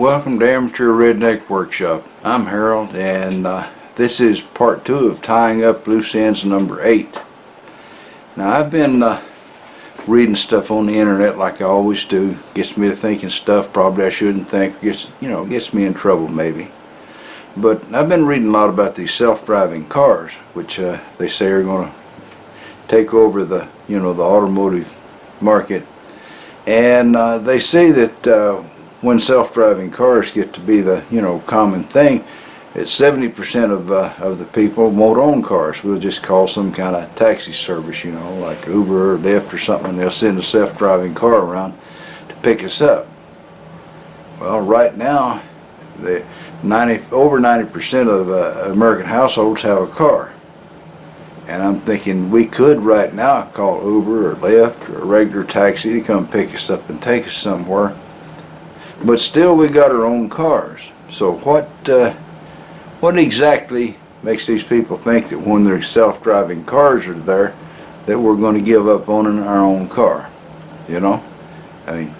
Welcome to Amateur Redneck Workshop. I'm Harold, and this is part 2 of tying up loose ends number 8. Now I've been reading stuff on the internet like I always do. Gets me to thinking stuff probably I shouldn't think. Gets me in trouble maybe. But I've been reading a lot about these self-driving cars, which they say are going to take over the the automotive market. And they say that when self-driving cars get to be the common thing, that 70% of the people won't own cars. We'll just call some kind of taxi service, like Uber or Lyft or something, and they'll send a self-driving car around to pick us up. Well, right now, over 90% of American households have a car. And I'm thinking we could right now call Uber or Lyft or a regular taxi to come pick us up and take us somewhere. But still we got our own cars. So what exactly makes these people think that when their self-driving cars are there that we're going to give up owning our own car? I mean,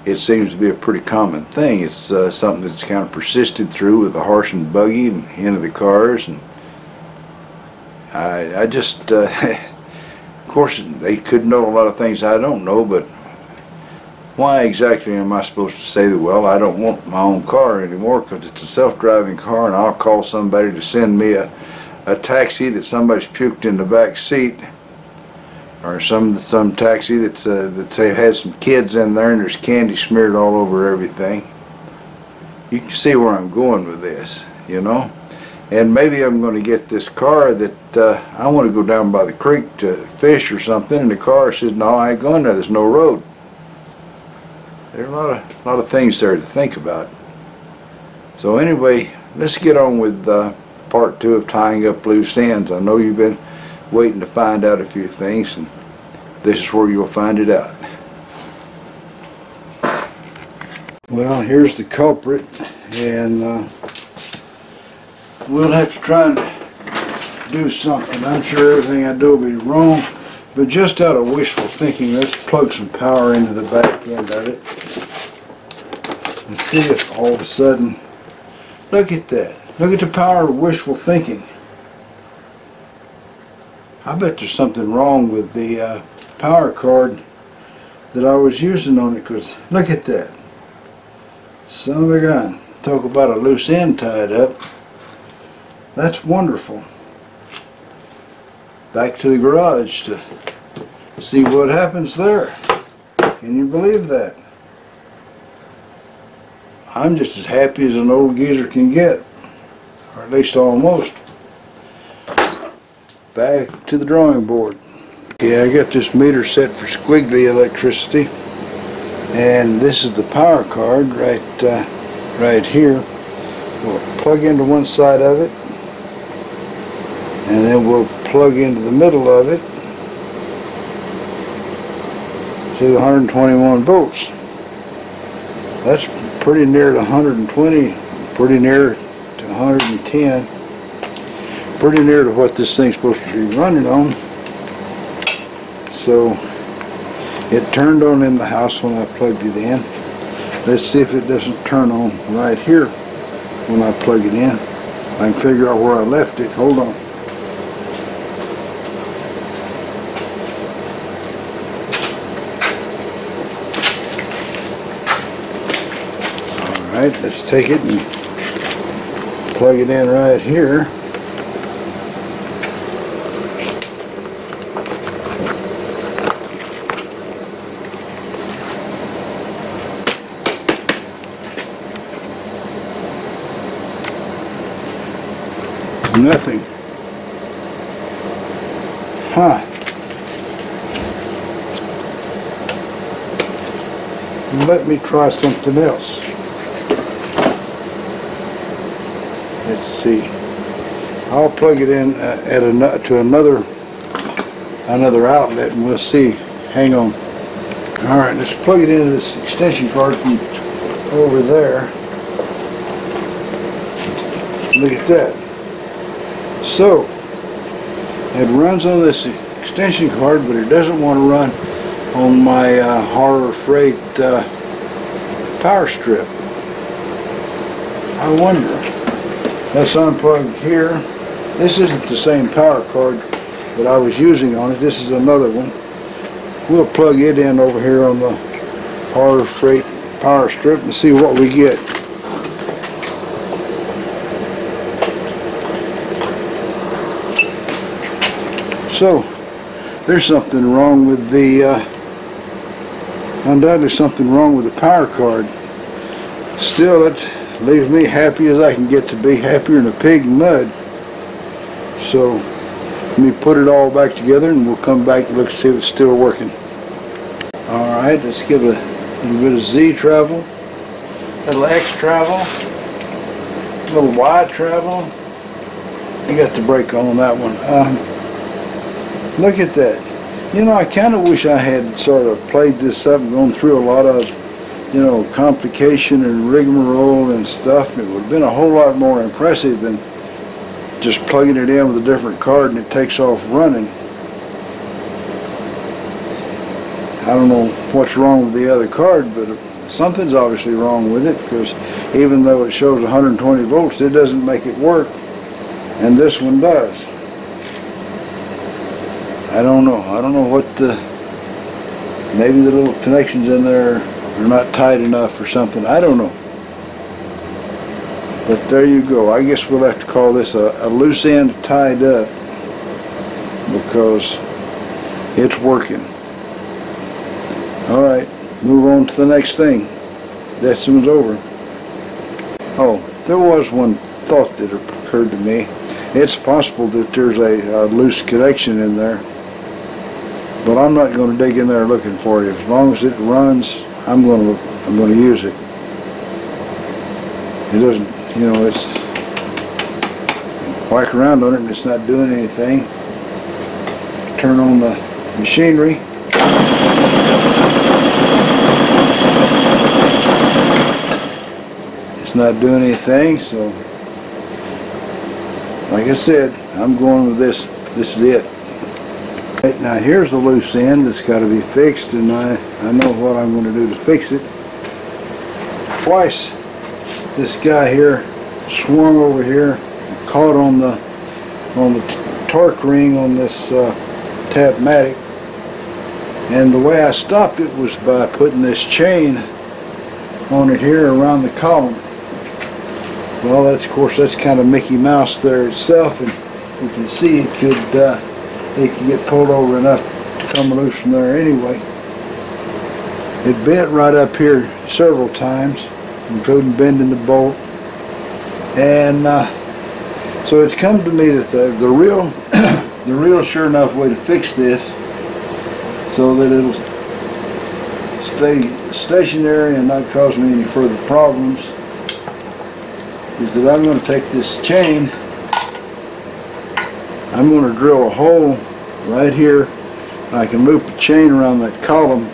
it seems to be a pretty common thing. It's something that's kind of persisted through with the horse and buggy and into the cars. And I just, of course, they could know a lot of things I don't know, but why exactly am I supposed to say that, well, I don't want my own car anymore because it's a self-driving car and I'll call somebody to send me a taxi that somebody's puked in the back seat, or some taxi that's that say had some kids in there and there's candy smeared all over everything. You can see where I'm going with this, And maybe I'm going to get this car that I want to go down by the creek to fish or something, and the car says, no, I ain't going there, there's no road. There are a lot of things there to think about. So anyway, let's get on with part 2 of tying up loose ends. I know you've been waiting to find out a few things, and this is where you'll find it out. Well, here's the culprit, and we'll have to try and do something. I'm sure everything I do will be wrong, but just out of wishful thinking, let's plug some power into the back end of it and see if all of a sudden, look at that. Look at the power of wishful thinking. I bet there's something wrong with the power cord that I was using on it, because look at that. Son of a gun. Talk about a loose end tied up. That's wonderful. Back to the garage to see what happens there. Can you believe that? I'm just as happy as an old geezer can get, or at least almost. Back to the drawing board. Okay, I got this meter set for squiggly electricity, and this is the power card right here. We'll plug into one side of it, and then we'll plug into the middle of it to 121 volts. That's pretty near to 120, pretty near to 110, pretty near to what this thing's supposed to be running on. So it turned on in the house when I plugged it in. Let's see if it doesn't turn on right here when I plug it in. I can figure out where I left it. Hold on. Alright, let's take it and plug it in right here. Nothing. Huh. Let me try something else. Let's see. I'll plug it in to another outlet, and we'll see. Hang on. All right, let's plug it into this extension cord from over there. Look at that. So it runs on this extension cord, but it doesn't want to run on my Harbor Freight power strip. I wonder, let's unplug here. This isn't the same power cord that I was using on it. This is another one. We'll plug it in over here on the Harbor Freight power strip and see what we get. So there's something wrong with the undoubtedly something wrong with the power cord. Still, it leaves me happy as I can get to be, happier than a pig in mud. So let me put it all back together and we'll come back and look and see if it's still working. Alright, let's give it a little bit of Z travel, a little X travel, a little Y travel. I got the brake on that one. Look at that. You know, I kind of wish I had sort of played this up and gone through a lot of, you know, complication and rigmarole and stuff, and it would have been a whole lot more impressive than just plugging it in with a different card and it takes off running. I don't know what's wrong with the other card, but something's obviously wrong with it, because even though it shows 120 volts, it doesn't make it work, and this one does. I don't know. I don't know what the, maybe the little connections in there are not tight enough or something. I don't know. But there you go. I guess we'll have to call this a loose end tied up, because it's working. Alright, move on to the next thing. This one's over. Oh, there was one thought that occurred to me. It's possible that there's a loose connection in there, but I'm not going to dig in there looking for it. As long as it runs, I'm going to use it. It doesn't, you know, it's whack around on it and it's not doing anything. Turn on the machinery. It's not doing anything, so like I said, I'm going with this. This is it. Right, now here's the loose end that's got to be fixed, and I know what I'm going to do to fix it. Twice this guy here swung over here, caught on the torque ring on this Tapmatic, and the way I stopped it was by putting this chain on it here around the column. Well, that's, of course, that's kind of Mickey Mouse there itself, and you can see it could get pulled over enough to come loose from there anyway. It bent right up here several times, including bending the bolt, and so it's come to me that the real sure enough way to fix this so that it'll stay stationary and not cause me any further problems is that I'm going to take this chain, I'm going to drill a hole right here. I can loop a chain around that column,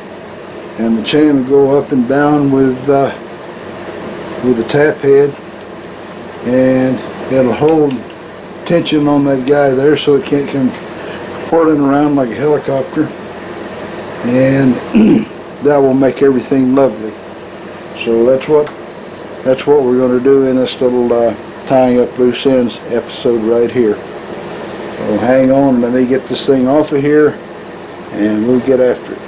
and the chain will go up and down with the tap head, and it'll hold tension on that guy there so it can't come whirling around like a helicopter, and that will make everything lovely. So that's what we're going to do in this little tying up loose ends episode right here. So hang on, let me get this thing off of here and we'll get after it.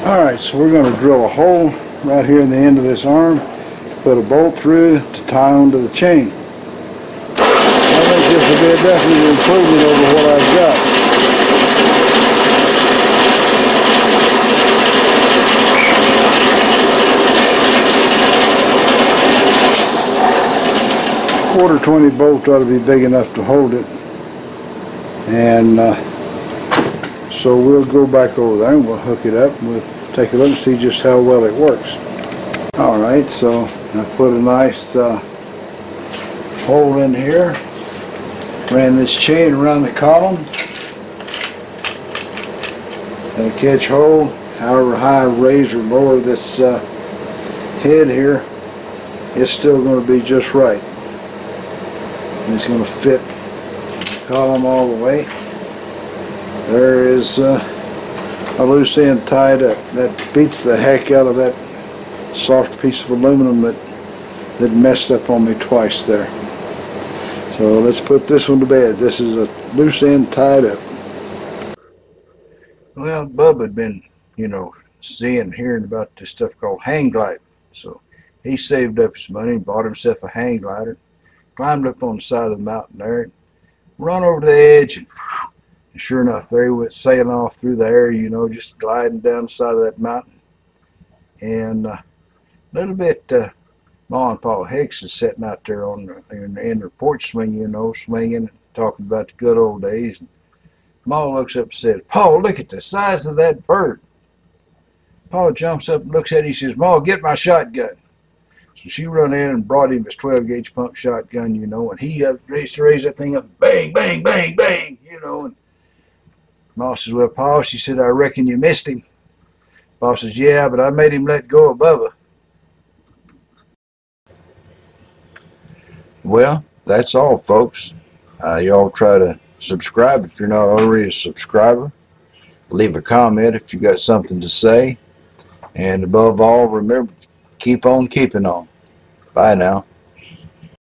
Alright, so we're going to drill a hole right here in the end of this arm to put a bolt through to tie onto the chain. I think this will be a definite improvement over what I've got. Quarter 20 bolt ought to be big enough to hold it, and so we'll go back over there and we'll hook it up and we'll take a look and see just how well it works. Alright, so I put a nice hole in here, ran this chain around the column, and a catch hole. However high I raise or lower this head here, it's still going to be just right. And it's going to fit the column all the way. There is a loose end tied up. That beats the heck out of that soft piece of aluminum that that messed up on me twice there. So let's put this one to bed. This is a loose end tied up. Well, Bubba had been, seeing, hearing about this stuff called hang gliding. So he saved up his money and bought himself a hang glider, climbed up on the side of the mountain there, and run over to the edge, and sure enough, there he went sailing off through the air, just gliding down the side of that mountain. And a little bit, Ma and Pa Hicks is sitting out there in their porch swing, swinging and talking about the good old days. And Ma looks up and says, "Pa, look at the size of that bird." Pa jumps up and looks at it. He says, "Ma, get my shotgun." So she run in and brought him his 12-gauge pump shotgun, and he raised that thing up, bang, bang, bang, bang, and Ma says, "Well, Pa," she said, "I reckon you missed him." Pa says, "Yeah, but I made him let go of Bubba." Well, that's all, folks. Y'all try to subscribe if you're not already a subscriber. Leave a comment if you got something to say. And above all, remember, keep on keeping on. Bye now.